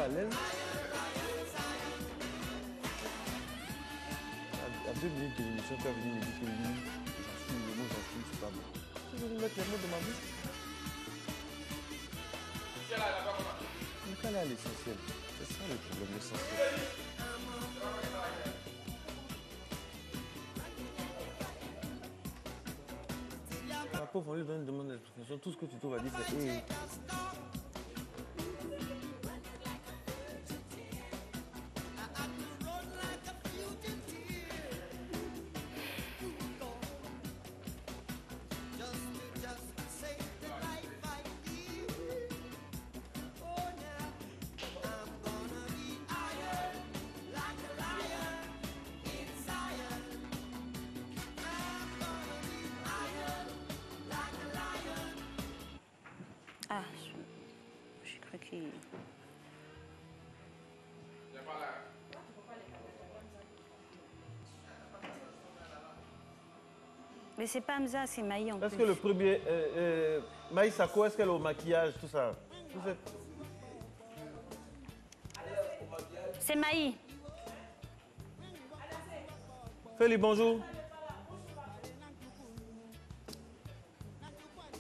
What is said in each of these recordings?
pas à l'aise. À 2 minutes de l'émission, tu as venu me dire que oui, j'assume, le mot j'assume, c'est pas bon. Tu veux mettre les mots de ma bouche? On peut aller à l'essentiel. C'est ça le problème, l'essentiel. La pauvre, on lui donne une demande d'explication. Tout ce que tu trouves à dire, c'est hey. Ah, j'ai cru qu'il... Mais c'est pas Hamza, c'est Maï en plus. Est-ce que le premier... Maï Sako, est-ce qu'elle est au maquillage, tout ça? C'est Maï. Fais-lui bonjour.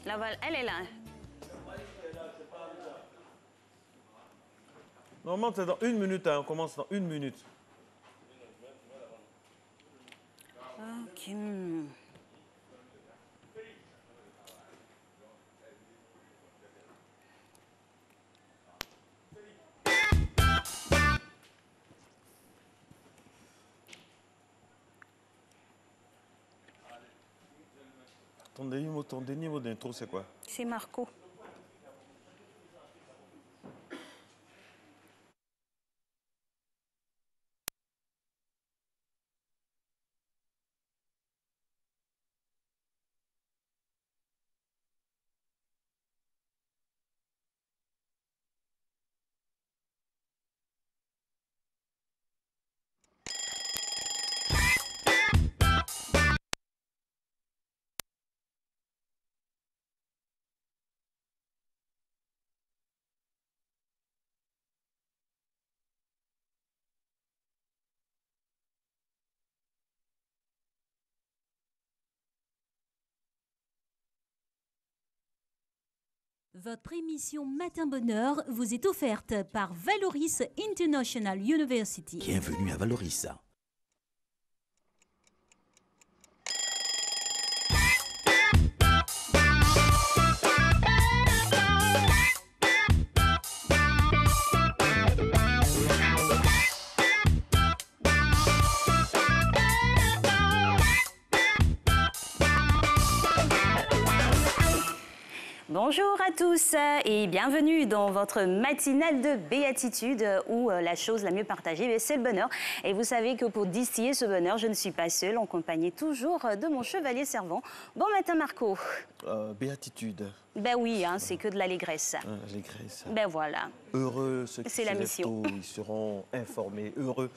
Là, voilà, elle est là. Normalement, c'est dans 1 minute, hein. On commence dans 1 minute. Ok. Ton dernier mot d'intro, c'est quoi? C'est Marco. Votre émission Matin Bonheur vous est offerte par Valoris International University. Bienvenue à Valoris. Bonjour à tous et bienvenue dans votre matinale de béatitude où la chose la mieux partagée, c'est le bonheur. Et vous savez que pour distiller ce bonheur, je ne suis pas seule, en compagnie toujours de mon chevalier servant. Bon matin Marco. Béatitude. Ben oui, hein, c'est que de l'allégresse. L'allégresse. Ben voilà. Heureux ceux qui C'est se la lèvent mission. tôt, ils seront informés. Heureux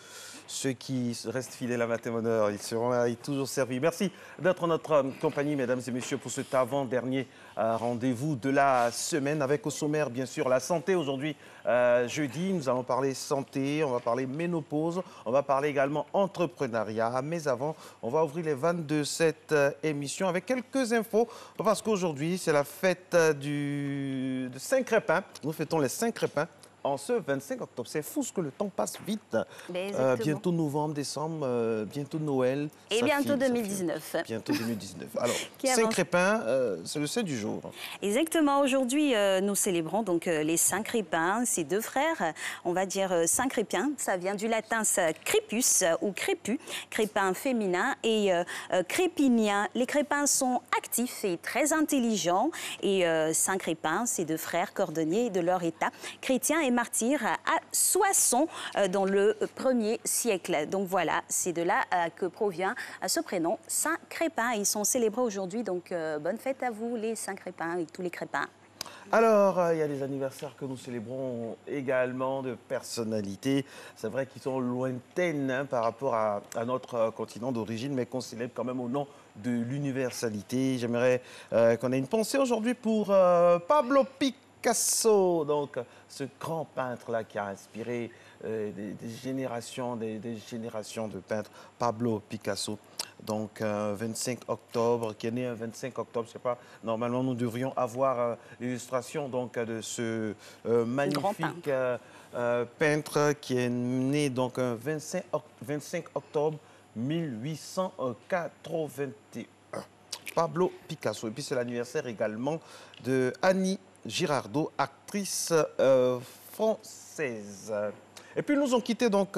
ceux qui restent fidèles à Matin Bonheur, ils seront là, ils toujours servis. Merci d'être en notre compagnie, mesdames et messieurs, pour cet avant-dernier rendez-vous de la semaine avec au sommaire, bien sûr, la santé. Aujourd'hui, jeudi, nous allons parler santé, on va parler ménopause, on va parler également entrepreneuriat. Mais avant, on va ouvrir les vannes de cette émission avec quelques infos parce qu'aujourd'hui, c'est la fête de Saint-Crépin. Nous fêtons les Saint-Crépin en ce 25 octobre. C'est fou ce que le temps passe vite. Bientôt novembre, décembre, bientôt Noël. Et bientôt 2019. Bientôt 2019. Alors, Qui avance. Saint-Crépin, c'est le saint du jour. Exactement. Aujourd'hui, nous célébrons donc les saints Crépins, ces deux frères. On va dire saint Crépin. Ça vient du latin crépus ou crépus, crépin féminin et crépinien. Les Crépins sont actifs et très intelligents. Et saint Crépin, ces deux frères cordonniers de leur état, chrétiens et martyrs à Soissons dans le 1er siècle. Donc voilà, c'est de là que provient ce prénom saint Crépin. Ils sont célébrés aujourd'hui, donc bonne fête à vous les saints Crépins et tous les Crépins. Alors, il y a des anniversaires que nous célébrons également de personnalités. C'est vrai qu'ils sont lointaines hein, par rapport à notre continent d'origine, mais qu'on célèbre quand même au nom de l'universalité. J'aimerais qu'on ait une pensée aujourd'hui pour Pablo Picasso. Picasso, donc ce grand peintre-là qui a inspiré des générations de peintres, Pablo Picasso. Donc 25 octobre, qui est né un 25 octobre, je sais pas, normalement nous devrions avoir l'illustration donc de ce magnifique peintre qui est né donc un 25 octobre 1881. Pablo Picasso. Et puis c'est l'anniversaire également de Annie Girardot, actrice française. Et puis, ils nous ont quittés, donc,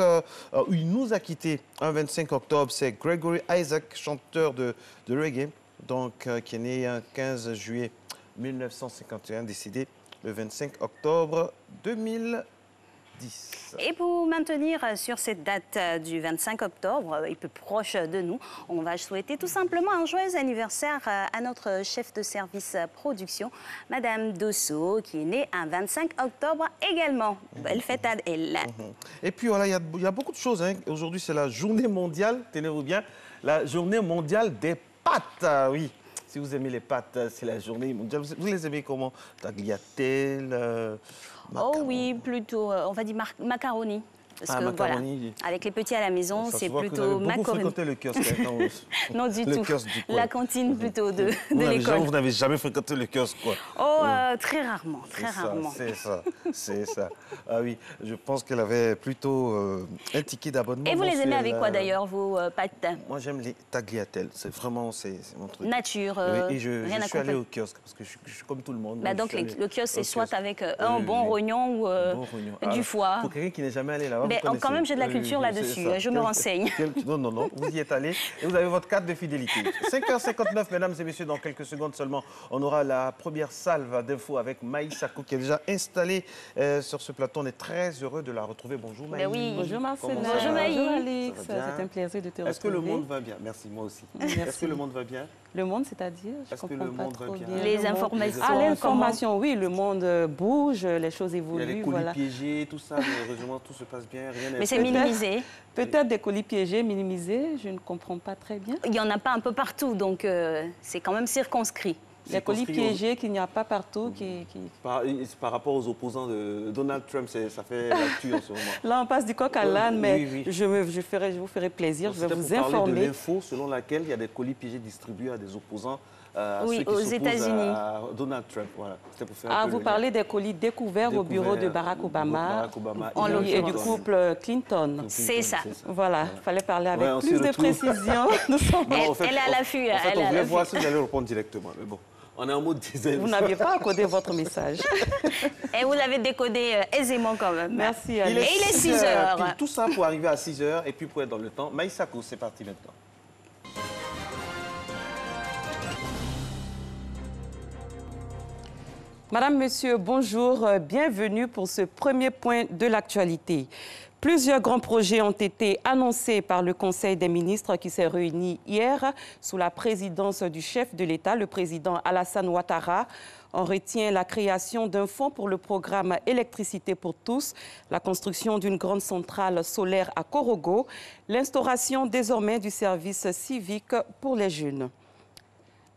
il nous a quittés un 25 octobre. C'est Gregory Isaac, chanteur de reggae, donc, qui est né un 15 juillet 1951, décédé le 25 octobre 2010. Et pour maintenir sur cette date du 25 octobre, et plus proche de nous, on va souhaiter tout simplement un joyeux anniversaire à notre chef de service production, Madame Dosso, qui est née un 25 octobre également. Belle fête à elle. Et puis voilà, il y a beaucoup de choses. Hein. Aujourd'hui, c'est la journée mondiale, tenez-vous bien, la journée mondiale des pâtes. Oui. Si vous aimez les pâtes, c'est la journée mondiale. Vous les aimez comment? Tagliatelle, oh oui, plutôt, on va dire macaroni. Parce que macaroni. Voilà, avec les petits à la maison, c'est plutôt macaroni. Vous fréquentez le kiosque? Non, du tout. La cantine plutôt de l'école. Vous n'avez jamais fréquenté le kiosque, quoi? Oh, très rarement, très rarement. C'est ça. Ah oui, je pense qu'elle avait plutôt un ticket d'abonnement. Et vous les aimez avec quoi d'ailleurs, vos pâtes? Moi, j'aime les tagliatelles. C'est vraiment, c'est mon truc. Nature, oui, et je suis allé au kiosque parce que je suis comme tout le monde. Bah donc, le kiosque, c'est soit avec un bon rognon ou du foie. Pour quelqu'un qui n'est jamais allé là-bas. Mais quand même, j'ai de la culture là-dessus. Je me renseigne. Non, vous y êtes allé et vous avez votre carte de fidélité. 5h59, mesdames et messieurs, dans quelques secondes seulement, on aura la première salve d'infos avec Maï Sakou qui est déjà installée sur ce plateau. On est très heureux de la retrouver. Bonjour Maï. Oui. Bonjour Marcel. Bonjour Maï. Bonjour Alex. C'est un plaisir de te retrouver. Est-ce que le monde va bien? Merci, moi aussi. Est-ce que le monde va bien? Le monde, c'est-à-dire? Je comprends pas trop bien. Les informations. Ah, l'information, oui, le monde bouge, les choses évoluent. Il y a les colis piégés, tout ça, mais heureusement, tout se passe bien. Rien mais c'est minimisé. Peut-être des colis piégés, minimisés, je ne comprends pas très bien. Il n'y en a pas un peu partout, donc c'est quand même circonscrit. Les colis piégés qu'il n'y a pas partout. Par rapport aux opposants de Donald Trump, ça fait l'actu en ce moment. Là, on passe du coq à l'âne, mais oui. Je vous ferai plaisir, je vais vous informer. Parler de l'info selon laquelle il y a des colis piégés distribués à des opposants. Oui, aux États-Unis. Donald Trump, voilà. Pour faire vous parlez des colis découverts au bureau de Barack Obama et du couple Clinton. C'est ça. Voilà, il fallait parler avec plus de précision. Elle est à l'affût. En fait, on voulait voir si vous allez répondre directement, mais bon. On est en mode design. Vous n'aviez pas à coder votre message. Et vous l'avez décodé aisément quand même. Merci. Et il est 6 heures. Tout ça pour arriver à 6 heures et puis pour être dans le temps. Maï Sakou, c'est parti maintenant. Madame, Monsieur, bonjour. Bienvenue pour ce premier point de l'actualité. Plusieurs grands projets ont été annoncés par le Conseil des ministres qui s'est réuni hier sous la présidence du chef de l'État, le président Alassane Ouattara. On retient la création d'un fonds pour le programme Électricité pour tous, la construction d'une grande centrale solaire à Korogo, l'instauration désormais du service civique pour les jeunes.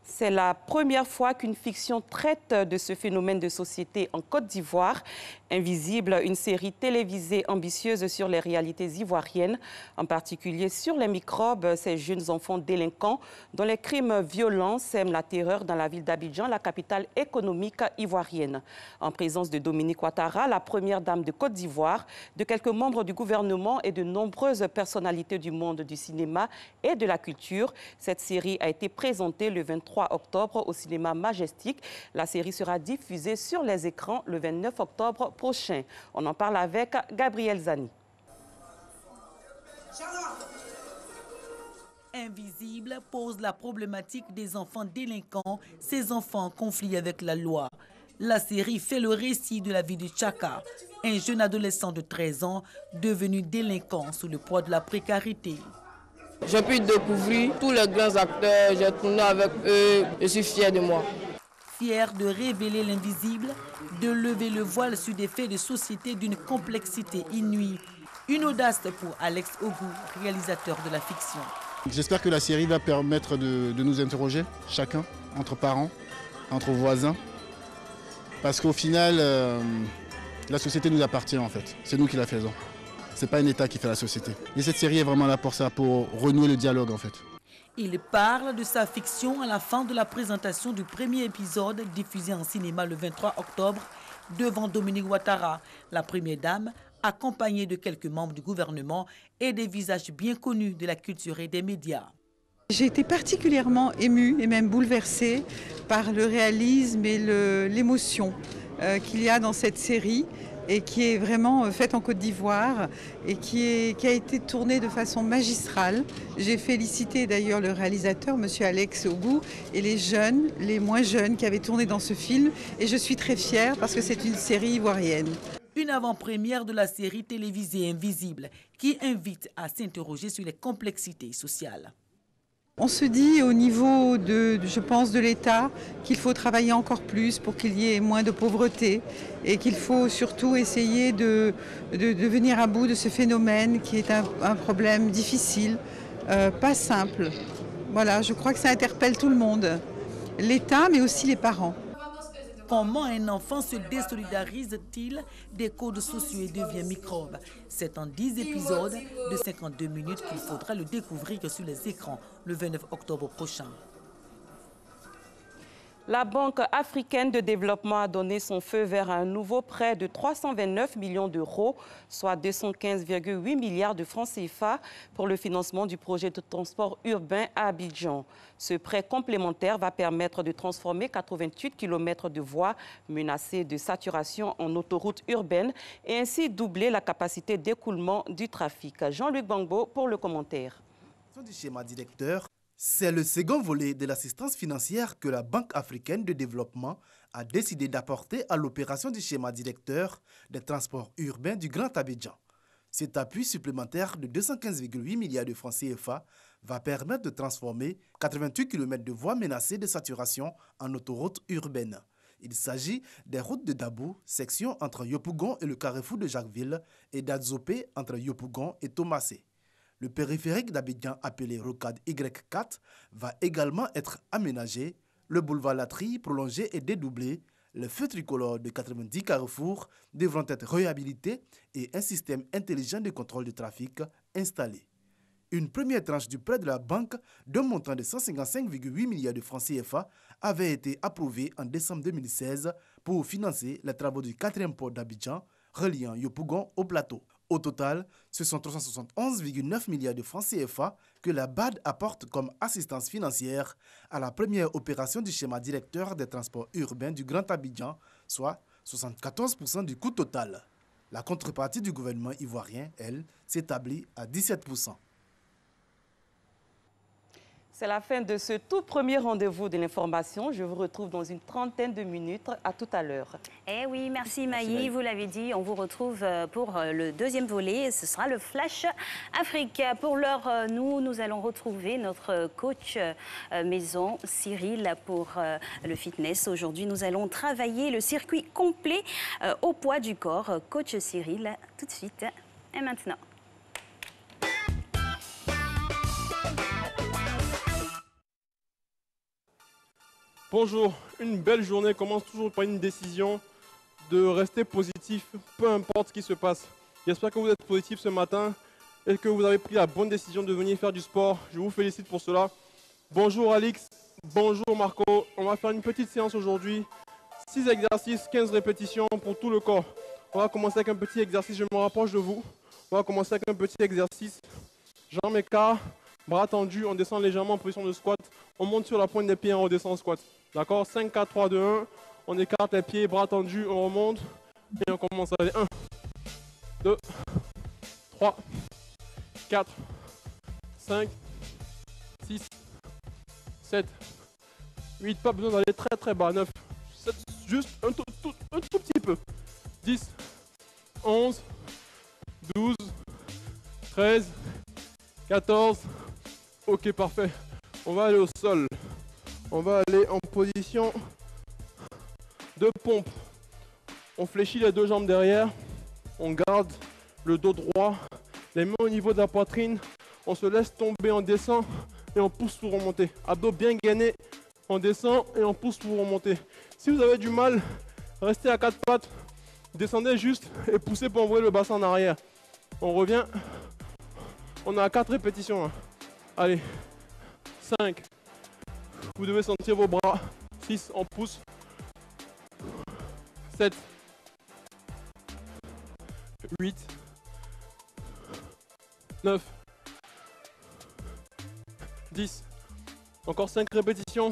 C'est la première fois qu'une fiction traite de ce phénomène de société en Côte d'Ivoire. Invisible, une série télévisée ambitieuse sur les réalités ivoiriennes, en particulier sur les microbes, ces jeunes enfants délinquants dont les crimes violents sèment la terreur dans la ville d'Abidjan, la capitale économique ivoirienne. En présence de Dominique Ouattara, la première dame de Côte d'Ivoire, de quelques membres du gouvernement et de nombreuses personnalités du monde du cinéma et de la culture, cette série a été présentée le 23 octobre au cinéma Majestic. La série sera diffusée sur les écrans le 29 octobre prochain. On en parle avec Gabriel Zani. Invisible pose la problématique des enfants délinquants, ces enfants en conflit avec la loi. La série fait le récit de la vie de Chaka, un jeune adolescent de 13 ans devenu délinquant sous le poids de la précarité. J'ai pu découvrir tous les grands acteurs, j'ai tourné avec eux, je suis fier de moi. Fier de révéler l'invisible, de lever le voile sur des faits de société d'une complexité inouïe. Une audace pour Alex Ogou, réalisateur de la fiction. J'espère que la série va permettre de nous interroger, chacun, entre parents, entre voisins, Parce qu'au final, la société nous appartient en fait. C'est nous qui la faisons. Ce n'est pas un État qui fait la société. Et cette série est vraiment là pour ça, pour renouer le dialogue en fait. Il parle de sa fiction à la fin de la présentation du premier épisode diffusé en cinéma le 23 octobre devant Dominique Ouattara, la première dame, accompagnée de quelques membres du gouvernement et des visages bien connus de la culture et des médias. J'ai été particulièrement émue et même bouleversée par le réalisme et l'émotion qu'il y a dans cette série et qui est vraiment faite en Côte d'Ivoire et qui a été tournée de façon magistrale. J'ai félicité d'ailleurs le réalisateur, M. Alex Ogou, et les jeunes, les moins jeunes qui avaient tourné dans ce film. Et je suis très fière parce que c'est une série ivoirienne. Une avant-première de la série télévisée Invisible qui invite à s'interroger sur les complexités sociales. On se dit au niveau, je pense, de l'État qu'il faut travailler encore plus pour qu'il y ait moins de pauvreté et qu'il faut surtout essayer de venir à bout de ce phénomène qui est un problème difficile, pas simple. Voilà, je crois que ça interpelle tout le monde, l'État mais aussi les parents. Comment un enfant se désolidarise-t-il des codes sociaux et devient microbe? C'est en 10 épisodes de 52 minutes qu'il faudra le découvrir sur les écrans le 29 octobre prochain. La Banque africaine de développement a donné son feu vert à un nouveau prêt de 329 millions d'euros, soit 215,8 milliards de francs CFA pour le financement du projet de transport urbain à Abidjan. Ce prêt complémentaire va permettre de transformer 88 km de voies menacées de saturation en autoroute urbaine et ainsi doubler la capacité d'écoulement du trafic. Jean-Luc Bangbo pour le commentaire. Du schéma directeur, c'est le second volet de l'assistance financière que la Banque africaine de développement a décidé d'apporter à l'opération du schéma directeur des transports urbains du Grand Abidjan. Cet appui supplémentaire de 215,8 milliards de francs CFA va permettre de transformer 88 km de voies menacées de saturation en autoroutes urbaines. Il s'agit des routes de Dabou, section entre Yopougon et le carrefour de Jacquesville, et d'Adzopé entre Yopougon et Thomasé. Le périphérique d'Abidjan appelé Rocade Y4 va également être aménagé, le boulevard Latry prolongé et dédoublé, le feu tricolore de 90 carrefours devront être réhabilités et un système intelligent de contrôle de trafic installé. Une première tranche du prêt de la banque d'un montant de 155,8 milliards de francs CFA avait été approuvée en décembre 2016 pour financer les travaux du 4e port d'Abidjan reliant Yopougon au plateau. Au total, ce sont 371,9 milliards de francs CFA que la BAD apporte comme assistance financière à la première opération du schéma directeur des transports urbains du Grand Abidjan, soit 74% du coût total. La contrepartie du gouvernement ivoirien, elle, s'établit à 17%. C'est la fin de ce tout premier rendez-vous de l'information. Je vous retrouve dans une trentaine de minutes. À tout à l'heure. Eh oui, merci Maï. Vous l'avez dit, on vous retrouve pour le deuxième volet. Ce sera le Flash Afrique. Pour l'heure, nous allons retrouver notre coach maison, Cyril, pour le fitness. Aujourd'hui, nous allons travailler le circuit complet au poids du corps. Coach Cyril, tout de suite et maintenant. Bonjour, une belle journée commence toujours par une décision de rester positif, peu importe ce qui se passe. J'espère que vous êtes positif ce matin et que vous avez pris la bonne décision de venir faire du sport. Je vous félicite pour cela. Bonjour Alix, bonjour Marco. On va faire une petite séance aujourd'hui. 6 exercices, 15 répétitions pour tout le corps. On va commencer avec un petit exercice, je me rapproche de vous. On va commencer avec un petit exercice. Jambes écart, bras tendus, on descend légèrement en position de squat. On monte sur la pointe des pieds et on redescend en squat. D'accord, 5, 4, 3, 2, 1. On écarte les pieds, bras tendus, on remonte. Et on commence à aller 1, 2, 3, 4, 5, 6, 7, 8. Pas besoin d'aller très très bas. 9, 7, juste un tout petit peu. 10, 11, 12, 13, 14. Ok, parfait. On va aller au sol. On va aller en position de pompe. On fléchit les deux jambes derrière. On garde le dos droit. Les mains au niveau de la poitrine. On se laisse tomber, on descend et on pousse pour remonter. Abdos bien gainés. On descend et on pousse pour remonter. Si vous avez du mal Restez à 4 pattes. Descendez juste et poussez pour envoyer le bassin en arrière. On revient. On a 4 répétitions. Hein. Allez. 5. Vous devez sentir vos bras. 6, on pousse. 7. 8. 9. 10. Encore 5 répétitions.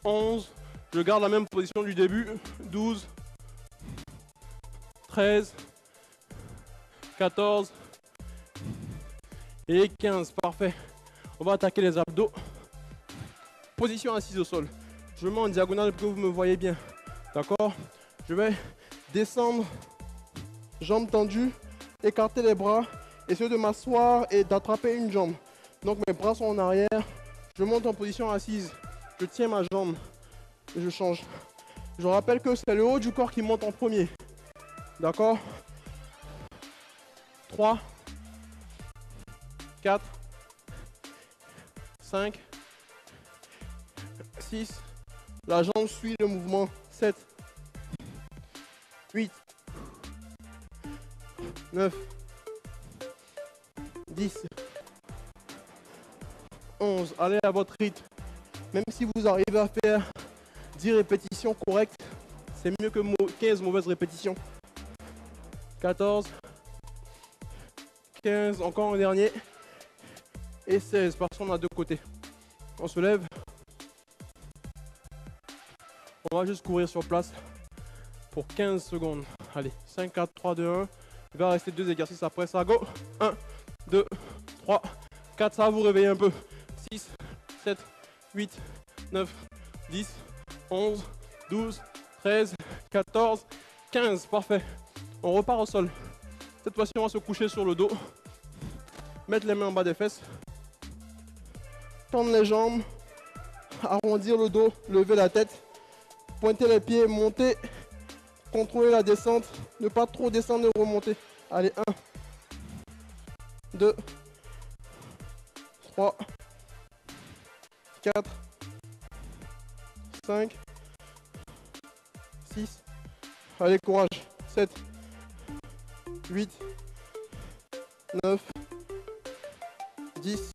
11. Je garde la même position du début. 12. 13. 14. Et 15. Parfait. On va attaquer les abdos. Position assise au sol. Je me mets en diagonale pour que vous me voyez bien. D'accord? Je vais descendre, jambes tendues, écarter les bras, essayer de m'asseoir et d'attraper une jambe. Donc mes bras sont en arrière. Je monte en position assise. Je tiens ma jambe et je change. Je rappelle que c'est le haut du corps qui monte en premier. D'accord? 3, 4, 5, 6, la jambe suit le mouvement, 7, 8, 9, 10, 11, allez à votre rythme. Même si vous arrivez à faire 10 répétitions correctes, c'est mieux que 15 mauvaises répétitions. 14, 15, encore un dernier, et 16, parce qu'on a deux côtés. On se lève. On va juste courir sur place pour 15 secondes. Allez, 5, 4, 3, 2, 1. Il va rester 2 exercices après ça. Go. 1, 2, 3, 4. Ça va vous réveiller un peu. 6, 7, 8, 9, 10, 11, 12, 13, 14, 15. Parfait. On repart au sol. Cette fois-ci, on va se coucher sur le dos. Mettre les mains en bas des fesses. Tendre les jambes. Arrondir le dos. Lever la tête. Pointer les pieds, monter, contrôler la descente, ne pas trop descendre et remonter. Allez, 1, 2, 3, 4, 5, 6, allez, courage, 7, 8, 9, 10,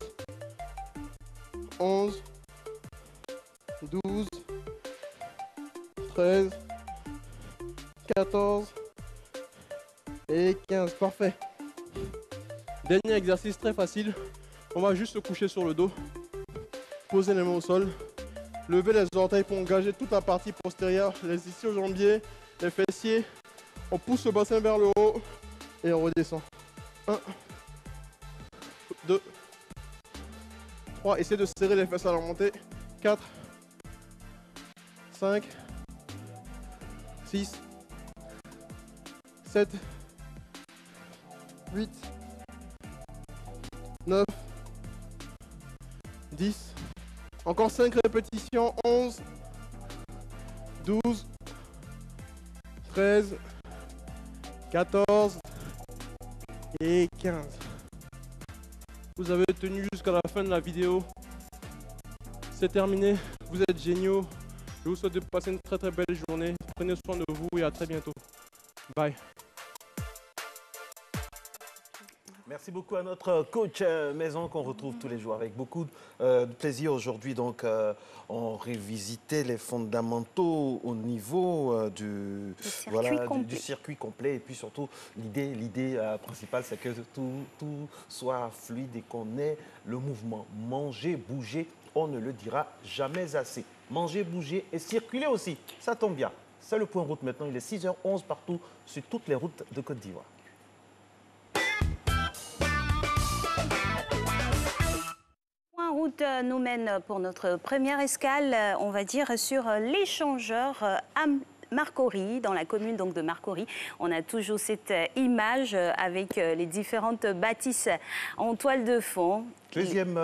11, 12, 13, 14 et 15. Parfait. Dernier exercice très facile. On va juste se coucher sur le dos. Poser les mains au sol. Lever les orteils pour engager toute la partie postérieure. Les ischio-jambiers, les fessiers. On pousse le bassin vers le haut et on redescend. 1, 2, 3. Essayez de serrer les fesses à la montée. 4, 5, 6, 7, 8, 9, 10, encore 5 répétitions, 11, 12, 13, 14 et 15. Vous avez tenu jusqu'à la fin de la vidéo. C'est terminé, vous êtes géniaux. Je vous souhaite de passer une très très belle journée. Prenez soin de vous et à très bientôt. Bye. Merci beaucoup à notre coach maison qu'on retrouve tous les jours avec beaucoup de plaisir. Aujourd'hui, donc, on révisitait les fondamentaux au niveau du circuit complet. Et puis surtout, l'idée principale, c'est que tout soit fluide et qu'on ait le mouvement. Manger, bouger, on ne le dira jamais assez. Manger, bouger et circuler aussi. Ça tombe bien. C'est le point route maintenant. Il est 6h11 partout sur toutes les routes de Côte d'Ivoire. Point route nous mène pour notre première escale, on va dire, sur l'échangeur à Marcory, dans la commune donc de Marcory. On a toujours cette image avec les différentes bâtisses en toile de fond. Deuxième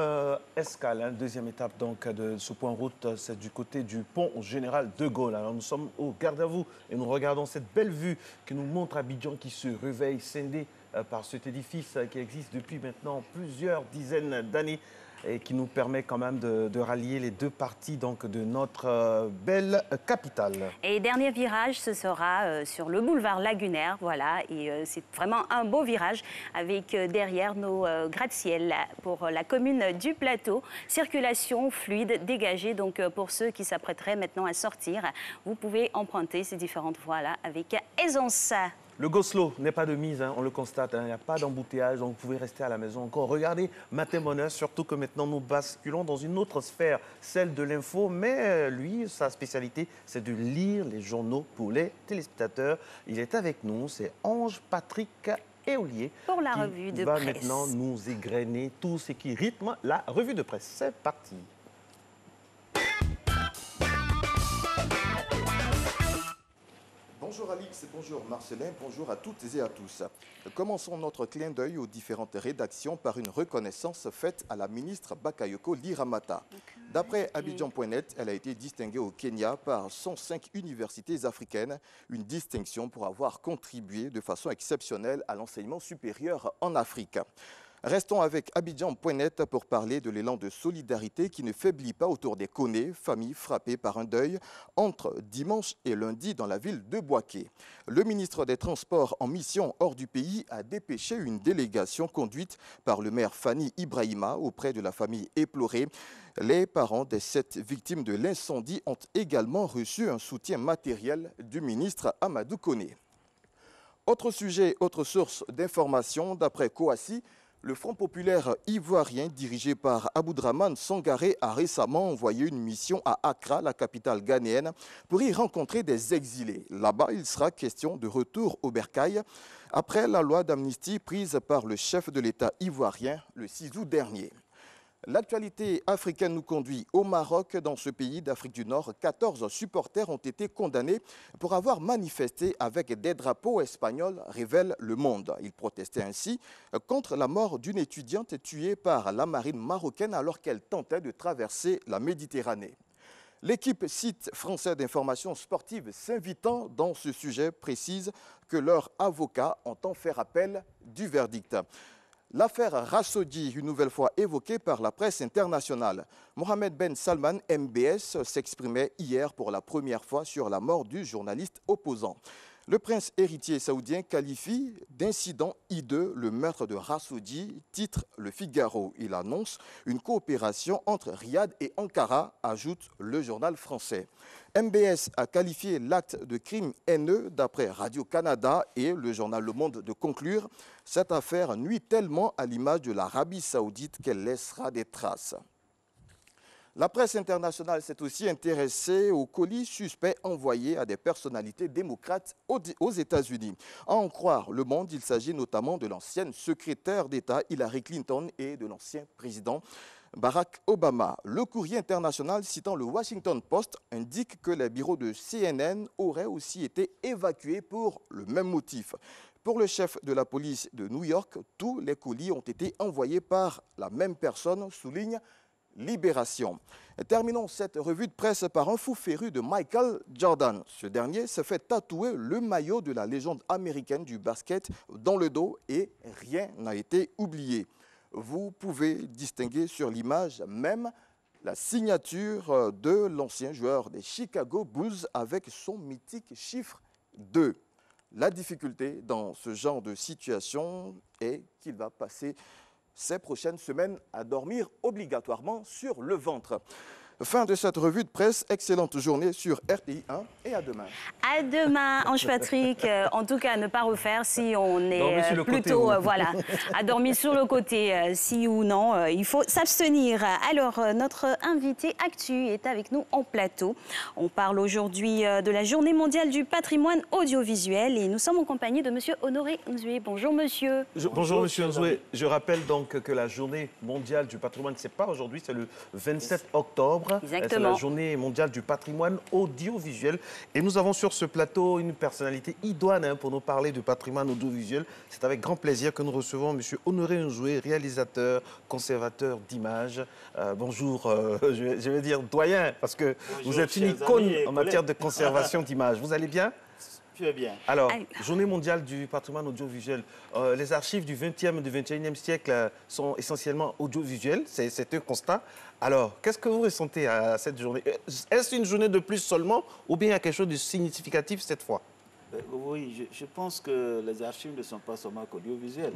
escale, deuxième étape donc, de ce point route, c'est du côté du pont général de Gaulle. Alors nous sommes au garde à vous et nous regardons cette belle vue que nous montre Abidjan qui se réveille, scindé par cet édifice qui existe depuis maintenant plusieurs dizaines d'années. et qui nous permet quand même de rallier les deux parties donc, de notre belle capitale. Et dernier virage, ce sera sur le boulevard Lagunaire, voilà, et c'est vraiment un beau virage avec derrière nos gratte-ciel pour la commune du Plateau. Circulation fluide, dégagée, donc pour ceux qui s'apprêteraient maintenant à sortir, vous pouvez emprunter ces différentes voies-là avec aisance. Le go-slow n'est pas de mise, hein, on le constate, il n'y a pas d'embouteillage, donc vous pouvez rester à la maison encore. Regardez Matin Bonheur, surtout que maintenant nous basculons dans une autre sphère, celle de l'info, mais lui, sa spécialité, c'est de lire les journaux pour les téléspectateurs. Il est avec nous, c'est Ange Patrick Éolier. Pour la revue de presse. presse. Va maintenant nous égrener tout ce qui rythme la revue de presse. C'est parti. Bonjour Alix, bonjour Marcelin, bonjour à toutes et à tous. Commençons notre clin d'œil aux différentes rédactions par une reconnaissance faite à la ministre Bakayoko Liramata. D'après Abidjan.net, elle a été distinguée au Kenya par 105 universités africaines, une distinction pour avoir contribué de façon exceptionnelle à l'enseignement supérieur en Afrique. Restons avec Abidjan.net pour parler de l'élan de solidarité qui ne faiblit pas autour des Koné, familles frappées par un deuil, entre dimanche et lundi dans la ville de Bouaké. Le ministre des Transports en mission hors du pays a dépêché une délégation conduite par le maire Fanny Ibrahima auprès de la famille éplorée. Les parents des 7 victimes de l'incendie ont également reçu un soutien matériel du ministre Amadou Koné. Autre sujet, autre source d'information, d'après Kouassi, le Front populaire ivoirien dirigé par Aboudraman Sangaré a récemment envoyé une mission à Accra, la capitale ghanéenne, pour y rencontrer des exilés. Là-bas, il sera question de retour au bercail après la loi d'amnistie prise par le chef de l'État ivoirien le 6 août dernier. L'actualité africaine nous conduit au Maroc. Dans ce pays d'Afrique du Nord, 14 supporters ont été condamnés pour avoir manifesté avec des drapeaux espagnols, révèle Le Monde. Ils protestaient ainsi contre la mort d'une étudiante tuée par la marine marocaine alors qu'elle tentait de traverser la Méditerranée. L'équipe site français d'information sportive s'invitant dans ce sujet précise que leurs avocats entend faire appel du verdict. L'affaire Rassoudi, une nouvelle fois évoquée par la presse internationale. Mohamed Ben Salman, MBS, s'exprimait hier pour la première fois sur la mort du journaliste opposant. Le prince héritier saoudien qualifie d'incident hideux le meurtre de Rassoudi, titre Le Figaro. Il annonce une coopération entre Riyad et Ankara, ajoute le journal français. MBS a qualifié l'acte de crime haineux d'après Radio-Canada et le journal Le Monde de conclure « Cette affaire nuit tellement à l'image de l'Arabie saoudite qu'elle laissera des traces ». La presse internationale s'est aussi intéressée aux colis suspects envoyés à des personnalités démocrates aux États-Unis. À en croire Le Monde, il s'agit notamment de l'ancienne secrétaire d'État Hillary Clinton et de l'ancien président Barack Obama. Le courrier international citant le Washington Post indique que les bureaux de CNN auraient aussi été évacués pour le même motif. Pour le chef de la police de New York, tous les colis ont été envoyés par la même personne, souligne Libération. Terminons cette revue de presse par un fou féru de Michael Jordan. Ce dernier se fait tatouer le maillot de la légende américaine du basket dans le dos et rien n'a été oublié. Vous pouvez distinguer sur l'image même la signature de l'ancien joueur des Chicago Bulls avec son mythique chiffre 2. La difficulté dans ce genre de situation est qu'il va passer ces prochaines semaines à dormir obligatoirement sur le ventre. Fin de cette revue de presse. Excellente journée sur RTI 1 et à demain. À demain, Ange Patrick. En tout cas, ne pas refaire si on est plutôt voilà, à dormir sur le côté, si ou non. Il faut s'abstenir. Alors, notre invité actu est avec nous en plateau. On parle aujourd'hui de la Journée mondiale du patrimoine audiovisuel et nous sommes en compagnie de monsieur Honoré Nzoué. Bonjour, monsieur. Bonjour, monsieur Nzoué. Je rappelle donc que la Journée mondiale du patrimoine, c'est pas aujourd'hui, c'est le 27 octobre. C'est la Journée mondiale du patrimoine audiovisuel. Et nous avons sur ce plateau une personnalité idoine pour nous parler du patrimoine audiovisuel. C'est avec grand plaisir que nous recevons M. Honoré Nzoué, réalisateur, conservateur d'images. Bonjour, je vais dire doyen, parce que vous êtes une icône en matière de conservation d'images. Vous allez bien ? Tu es bien. Alors, Journée mondiale du patrimoine audiovisuel. Les archives du 20e et du 21e siècle sont essentiellement audiovisuelles, c'est un constat. Alors, qu'est-ce que vous ressentez à cette journée? Est-ce une journée de plus seulement ou bien il y a quelque chose de significatif cette fois? Oui, je pense que les archives ne sont pas seulement qu'audiovisuelles.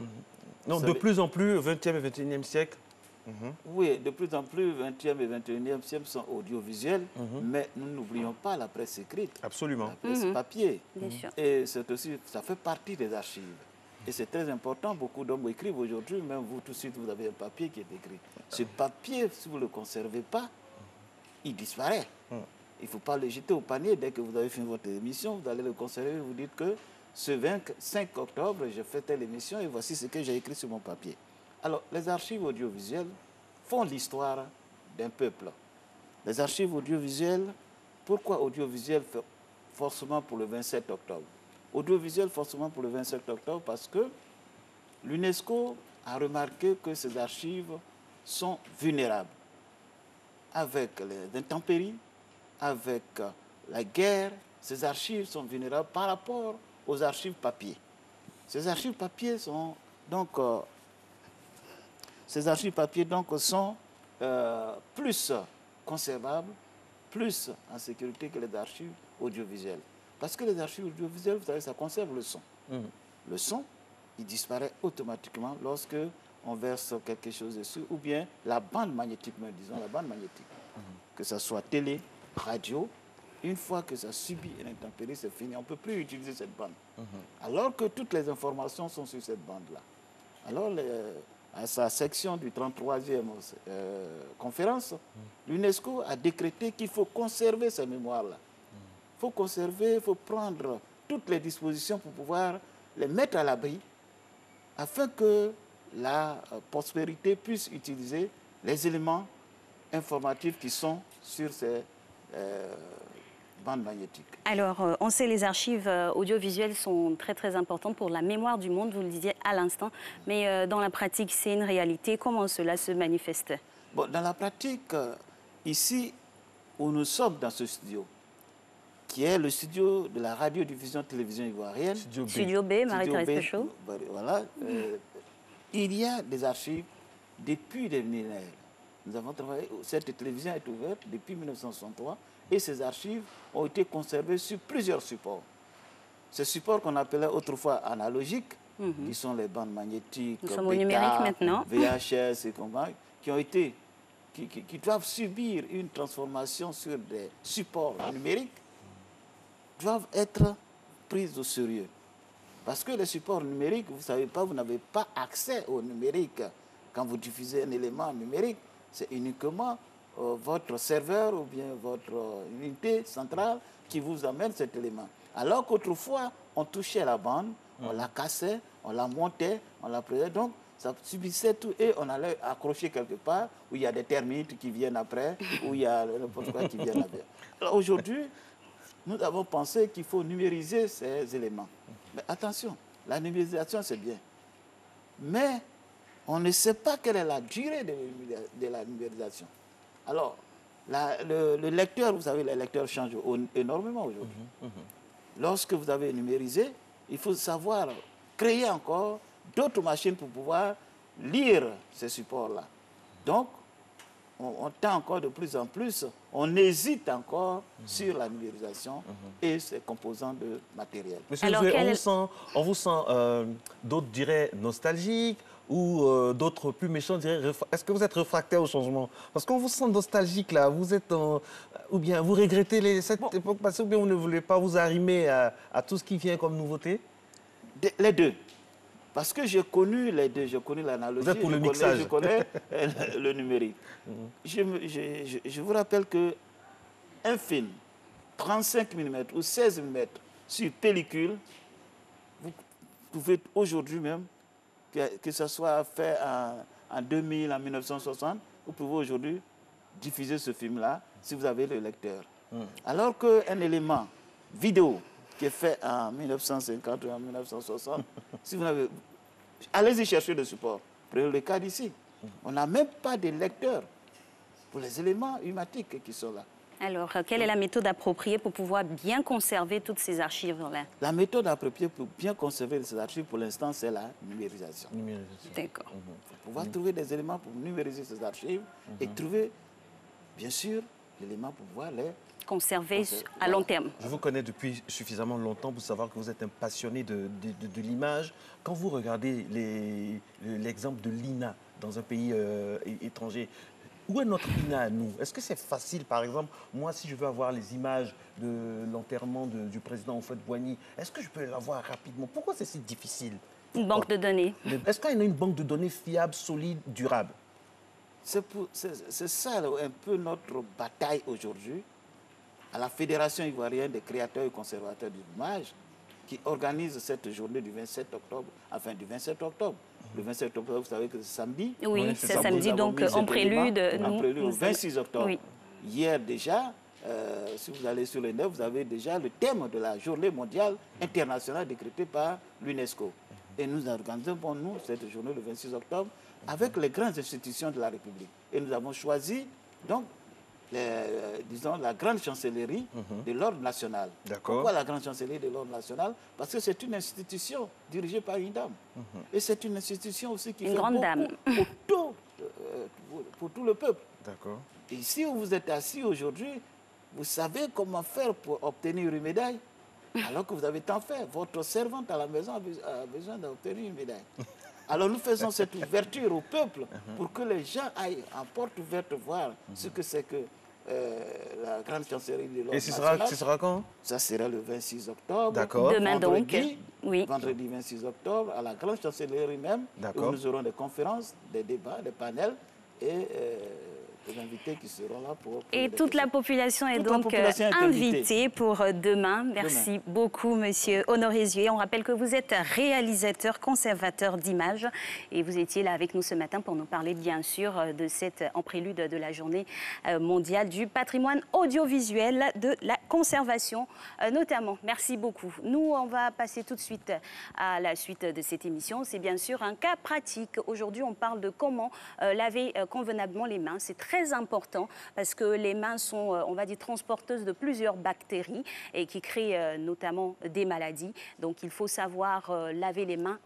Non, de plus en plus, 20e et 21e siècle. Oui, de plus en plus, 20e et 21e siècle sont audiovisuels, mais nous n'oublions pas la presse écrite. Absolument. La presse papier. Bien sûr. Et aussi, ça fait partie des archives. Et c'est très important, beaucoup d'hommes écrivent aujourd'hui, même vous tout de suite, vous avez un papier qui est écrit. Ce papier, si vous ne le conservez pas, il disparaît. Il ne faut pas le jeter au panier. Dès que vous avez fini votre émission, vous allez le conserver, vous dites que ce 25 octobre, j'ai fait telle émission et voici ce que j'ai écrit sur mon papier. Alors, les archives audiovisuelles font l'histoire d'un peuple. Les archives audiovisuelles, pourquoi audiovisuel forcément pour le 27 octobre? Audiovisuel forcément pour le 27 octobre parce que l'UNESCO a remarqué que ces archives sont vulnérables. Avec les intempéries, avec la guerre, ces archives sont vulnérables par rapport aux archives papier. Ces archives papier sont donc... Ces archives papier donc, sont plus conservables, plus en sécurité que les archives audiovisuelles. Parce que les archives audiovisuelles, vous savez, ça conserve le son. Le son, il disparaît automatiquement lorsque on verse quelque chose dessus, ou bien la bande magnétique, disons la bande magnétique. Que ce soit télé, radio, une fois que ça subit une intempérie, c'est fini. On ne peut plus utiliser cette bande. Alors que toutes les informations sont sur cette bande-là. Alors, à sa section du 33e conférence, l'UNESCO a décrété qu'il faut conserver ces mémoires-là. Il faut conserver, il faut prendre toutes les dispositions pour pouvoir les mettre à l'abri afin que la prospérité puisse utiliser les éléments informatifs qui sont sur ces bandes magnétiques. Alors, on sait les archives audiovisuelles sont très très importantes pour la mémoire du monde, vous le disiez à l'instant, mais dans la pratique, c'est une réalité. Comment cela se manifeste? Bon, dans la pratique, ici où nous sommes dans ce studio, qui est le studio de la radiodiffusion télévision ivoirienne. Studio B, Marie-Thérèse Péchaud. Voilà. Il y a des archives depuis des millénaires. Nous avons travaillé, cette télévision est ouverte depuis 1963 et ces archives ont été conservées sur plusieurs supports. Ces supports qu'on appelait autrefois analogiques, qui sont les bandes magnétiques, nous sommes au numérique maintenant. VHS et compagnie, qui doivent subir une transformation sur des supports numériques, doivent être prises au sérieux. Parce que les supports numériques, vous ne savez pas, vous n'avez pas accès au numérique. Quand vous diffusez un élément numérique, c'est uniquement votre serveur ou bien votre unité centrale qui vous amène cet élément. Alors qu'autrefois, on touchait la bande, on la cassait, on la montait, on la prenait. Donc, ça subissait tout et on allait accrocher quelque part où il y a des termites qui viennent après, où il y a n'importe quoi qui vient après. Alors aujourd'hui, nous avons pensé qu'il faut numériser ces éléments. Mais attention, la numérisation, c'est bien. Mais on ne sait pas quelle est la durée de la numérisation. Alors, le lecteur, vous savez, les lecteurs changent énormément aujourd'hui. Lorsque vous avez numérisé, il faut savoir créer encore d'autres machines pour pouvoir lire ces supports-là. Donc, on tend encore de plus en plus, on hésite encore sur la numérisation et ses composants de matériel. Monsieur, on vous sent d'autres diraient nostalgiques ou d'autres plus méchants diraient, est-ce que vous êtes réfractaire au changement? Parce qu'on vous sent nostalgique là, vous êtes ou bien vous regrettez cette époque passée ou bien vous ne voulez pas vous arrimer à tout ce qui vient comme nouveauté? Les deux. Parce que j'ai connu les deux, j'ai connu l'analogie, vous êtes pour le mixage. Je connais le numérique. Je vous rappelle qu'un film, 35 mm ou 16 mm sur pellicule, vous pouvez aujourd'hui même, que ce soit fait en 2000, en 1960, vous pouvez aujourd'hui diffuser ce film-là si vous avez le lecteur. Alors qu'un élément vidéo qui est fait en 1950 ou en 1960, si vous n'avez... Allez-y chercher le support. Prenez le cas d'ici. On n'a même pas de lecteur pour les éléments humatiques qui sont là. Alors, quelle est la méthode appropriée pour pouvoir bien conserver toutes ces archives-là? La méthode appropriée pour bien conserver ces archives, pour l'instant, c'est la numérisation. D'accord. Pour pouvoir trouver des éléments pour numériser ces archives et trouver, bien sûr, l'élément pour pouvoir les conserver à long terme. Je vous connais depuis suffisamment longtemps pour savoir que vous êtes un passionné de l'image. Quand vous regardez l'exemple de l'INA dans un pays étranger, où est notre INA à nous? Est-ce que c'est facile, par exemple, moi, si je veux avoir les images de l'enterrement du président Houphouët-Boigny, est-ce que je peux l'avoir rapidement? Pourquoi c'est si difficile? Une banque de données. Est-ce qu'il y a une banque de données fiable, solide, durable? C'est ça un peu notre bataille aujourd'hui à la Fédération ivoirienne des créateurs et conservateurs d'images qui organise cette journée du 27 octobre, enfin du 27 octobre. Le 27 octobre, vous savez que c'est samedi. Oui, c'est samedi, donc en prélude. En prélude au 26 octobre. Oui. Hier déjà, si vous allez sur le net, vous avez déjà le thème de la journée mondiale internationale décrétée par l'UNESCO. Et nous organisons pour nous cette journée le 26 octobre avec les grandes institutions de la République. Et nous avons choisi donc disons, la grande chancellerie de l'ordre national. Pourquoi la grande chancellerie de l'ordre national? Parce que c'est une institution dirigée par une dame. Et c'est une institution aussi qui fait grande dame. Pour tout le peuple. D'accord. Et si vous êtes assis aujourd'hui, vous savez comment faire pour obtenir une médaille, alors que vous avez tant fait. Votre servante à la maison a besoin d'obtenir une médaille. Alors nous faisons cette ouverture au peuple pour que les gens aillent en porte ouverte voir ce que c'est que la grande chancellerie de l'ordre national. Et ce sera quand? Ça sera le 26 octobre. D'accord. Demain donc. Oui. Vendredi 26 octobre, à la grande chancellerie même, où nous aurons des conférences, des débats, des panels et des invités qui seront là pour... Et toute la population est donc invitée pour demain. Merci beaucoup, Monsieur Honoré Zué. On rappelle que vous êtes réalisateur, conservateur d'images et vous étiez là avec nous ce matin pour nous parler, bien sûr, de cette en prélude de la journée mondiale du patrimoine audiovisuel, de la conservation notamment. Merci beaucoup. Nous, on va passer tout de suite à la suite de cette émission. C'est bien sûr un cas pratique. Aujourd'hui, on parle de comment laver convenablement les mains. C'est très important parce que les mains sont, on va dire, transporteuses de plusieurs bactéries et qui créent notamment des maladies. Donc, il faut savoir laver les mains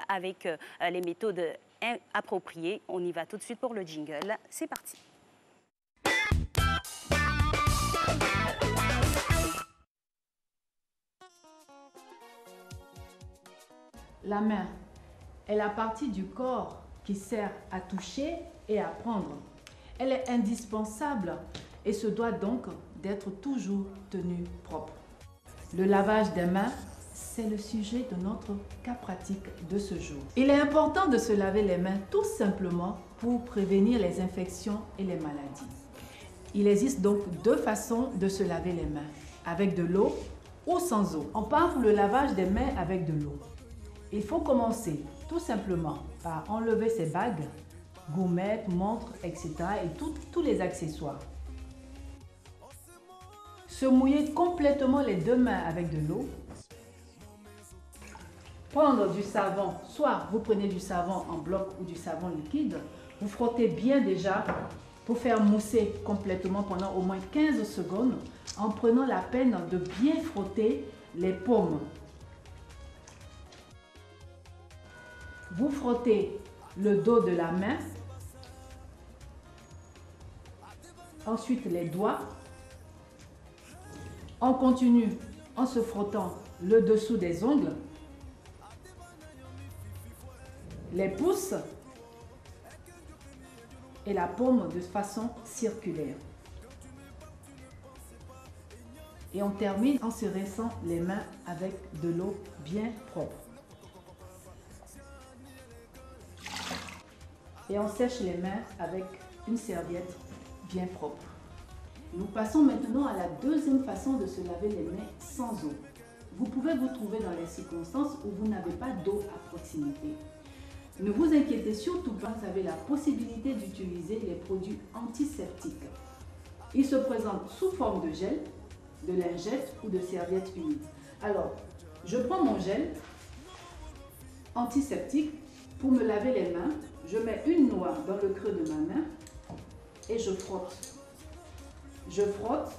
avec les méthodes appropriées. On y va tout de suite pour le jingle. C'est parti. La main est la partie du corps qui sert à toucher et à prendre. Elle est indispensable et se doit donc d'être toujours tenue propre. Le lavage des mains, c'est le sujet de notre cas pratique de ce jour. Il est important de se laver les mains tout simplement pour prévenir les infections et les maladies. Il existe donc deux façons de se laver les mains, avec de l'eau ou sans eau. On part pour le lavage des mains avec de l'eau. Il faut commencer tout simplement par enlever ses bagues, gommettes, montres, etc. et tous les accessoires. Se mouiller complètement les deux mains avec de l'eau. Prendre du savon, soit vous prenez du savon en bloc ou du savon liquide. Vous frottez bien déjà pour faire mousser complètement pendant au moins 15 secondes en prenant la peine de bien frotter les paumes. Vous frottez le dos de la main, ensuite les doigts. On continue en se frottant le dessous des ongles, les pouces et la paume de façon circulaire. Et on termine en se rinçant les mains avec de l'eau bien propre. Et on sèche les mains avec une serviette bien propre. Nous passons maintenant à la deuxième façon de se laver les mains sans eau. Vous pouvez vous trouver dans les circonstances où vous n'avez pas d'eau à proximité. Ne vous inquiétez surtout pas, vous avez la possibilité d'utiliser les produits antiseptiques. Ils se présentent sous forme de gel, de lingette ou de serviette humide. Alors, je prends mon gel antiseptique pour me laver les mains. Je mets une noix dans le creux de ma main et je frotte. Je frotte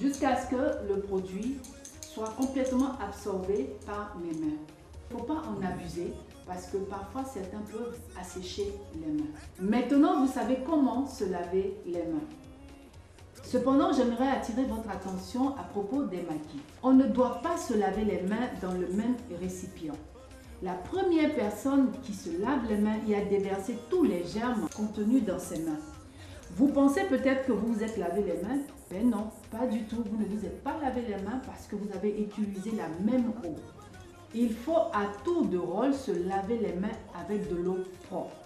jusqu'à ce que le produit soit complètement absorbé par mes mains. Il ne faut pas en abuser parce que parfois certains peuvent assécher les mains. Maintenant, vous savez comment se laver les mains. Cependant, j'aimerais attirer votre attention à propos des maquis. On ne doit pas se laver les mains dans le même récipient. La première personne qui se lave les mains y a déversé tous les germes contenus dans ses mains. Vous pensez peut-être que vous vous êtes lavé les mains? Mais non, pas du tout. Vous ne vous êtes pas lavé les mains parce que vous avez utilisé la même eau. Il faut à tour de rôle se laver les mains avec de l'eau propre.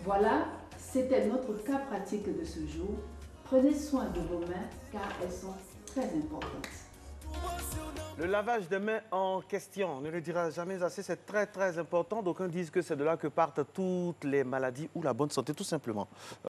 Voilà, c'était notre cas pratique de ce jour. Prenez soin de vos mains car elles sont très importantes. Le lavage des mains en question, on ne le dira jamais assez, c'est très très important. D'aucuns disent que c'est de là que partent toutes les maladies ou la bonne santé tout simplement.